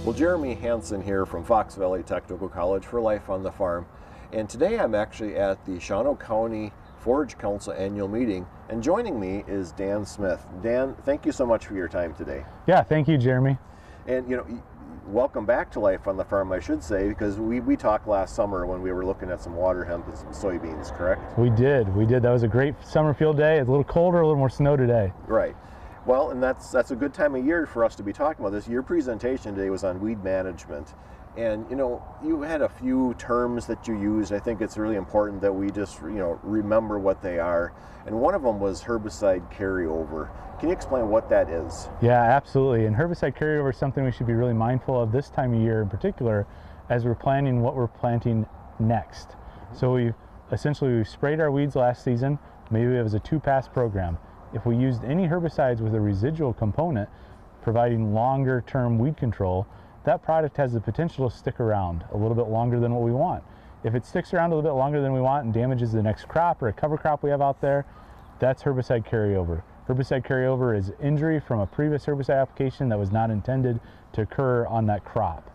Well, Jeremy Hansen here from Fox Valley Technical College for Life on the Farm. And today I'm actually at the Shawano County Forage Council annual meeting, and joining me is Dan Smith. Dan, thank you so much for your time today. Yeah, thank you, Jeremy. And welcome back to Life on the Farm, I should say, because we talked last summer when we were looking at some water hemp and some soybeans, correct? We did. That was a great summer field day. It's a little colder, a little more snow today. Right. Well, and that's a good time of year for us to be talking about this. Your presentation today was on weed management. And you had a few terms that you used. I think it's really important that we just remember what they are. And one of them was herbicide carryover. Can you explain what that is? Yeah, absolutely. And herbicide carryover is something we should be really mindful of this time of year in particular as we're planning what we're planting next. So we've sprayed our weeds last season. Maybe it was a 2-pass program. If we used any herbicides with a residual component providing longer term weed control, that product has the potential to stick around a little bit longer than what we want. If it sticks around a little bit longer than we want and damages the next crop or a cover crop we have out there, that's herbicide carryover. Herbicide carryover is injury from a previous herbicide application that was not intended to occur on that crop.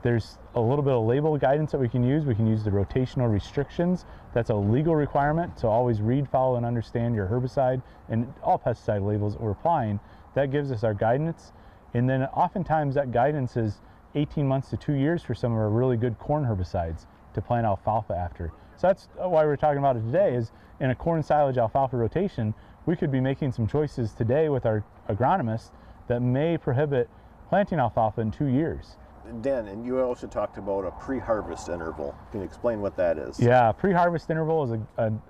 There's a little bit of label guidance that we can use. We can use the rotational restrictions. That's a legal requirement, so always read, follow, and understand your herbicide and all pesticide labels that we're applying. That gives us our guidance, and then oftentimes that guidance is 18 months to 2 years for some of our really good corn herbicides to plant alfalfa after. So that's why we're talking about it today, is in a corn silage alfalfa rotation, we could be making some choices today with our agronomists that may prohibit planting alfalfa in 2 years. Dan, and you also talked about a pre-harvest interval. Can you explain what that is? Yeah, pre-harvest interval is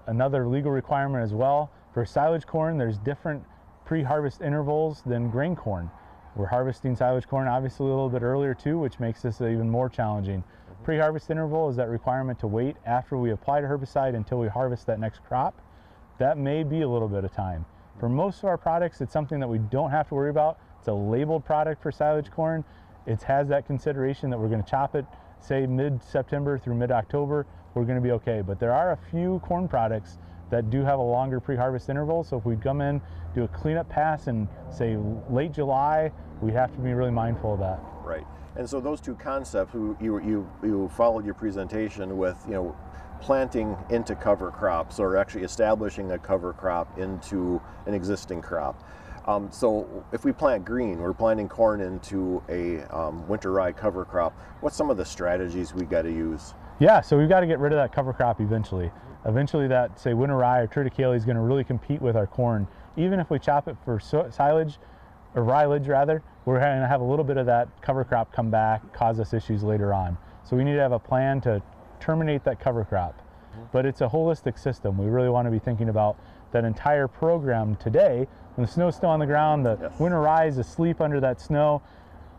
another legal requirement as well. For silage corn, there's different pre-harvest intervals than grain corn. We're harvesting silage corn obviously a little bit earlier too, which makes this even more challenging. Pre-harvest interval is that requirement to wait after we apply the herbicide until we harvest that next crop. That may be a little bit of time. For most of our products, it's something that we don't have to worry about. It's a labeled product for silage corn. It has that consideration that we're going to chop it, say mid-September through mid-October, we're going to be okay. But there are a few corn products that do have a longer pre-harvest interval. So if we come in, do a cleanup pass in, say, late July, we have to be really mindful of that. Right. And so those two concepts, you followed your presentation with, planting into cover crops, or actually establishing a cover crop into an existing crop. So if we plant green, we're planting corn into a winter rye cover crop, what's some of the strategies we got to use? Yeah, so we've got to get rid of that cover crop eventually. Eventually that, say, winter rye or triticale is going to really compete with our corn. Even if we chop it for silage, or rylage rather, we're going to have a little bit of that cover crop come back, cause us issues later on. So we need to have a plan to terminate that cover crop. But it's a holistic system. We really want to be thinking about that entire program today. When the snow's still on the ground, the winter rye is asleep under that snow.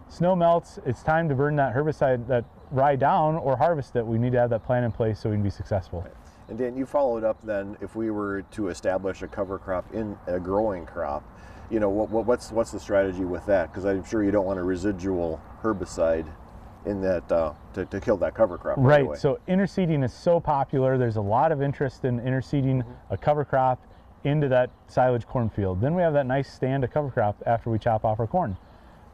Snow melts, it's time to burn that herbicide, that rye down, or harvest it. We need to have that plan in place so we can be successful. Right. And Dan, you followed up then, if we were to establish a cover crop in a growing crop, what's the strategy with that? Because I'm sure you don't want a residual herbicide in that to kill that cover crop. Right, away. So interseeding is so popular. There's a lot of interest in interseeding a cover crop into that silage cornfield. Then we have that nice stand of cover crop after we chop off our corn.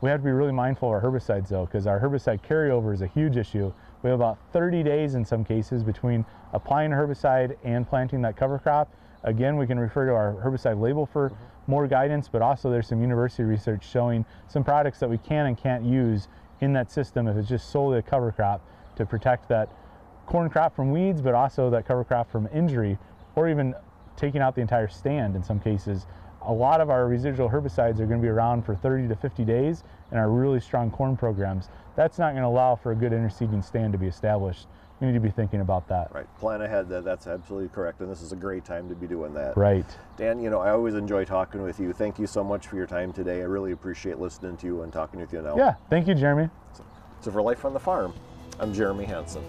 We have to be really mindful of our herbicides though, because our herbicide carryover is a huge issue. We have about 30 days in some cases between applying a herbicide and planting that cover crop. Again, we can refer to our herbicide label for more guidance, but also there's some university research showing some products that we can and can't use in that system if it's just solely a cover crop to protect that corn crop from weeds, but also that cover crop from injury, or even taking out the entire stand in some cases. A lot of our residual herbicides are going to be around for 30 to 50 days in our really strong corn programs. That's not going to allow for a good interseeding stand to be established. We need to be thinking about that. Right, plan ahead. That's absolutely correct, and this is a great time to be doing that. Right. Dan, I always enjoy talking with you. Thank you so much for your time today. I really appreciate listening to you and talking with you now. Yeah, thank you, Jeremy. So for Life on the Farm, I'm Jeremy Hansen.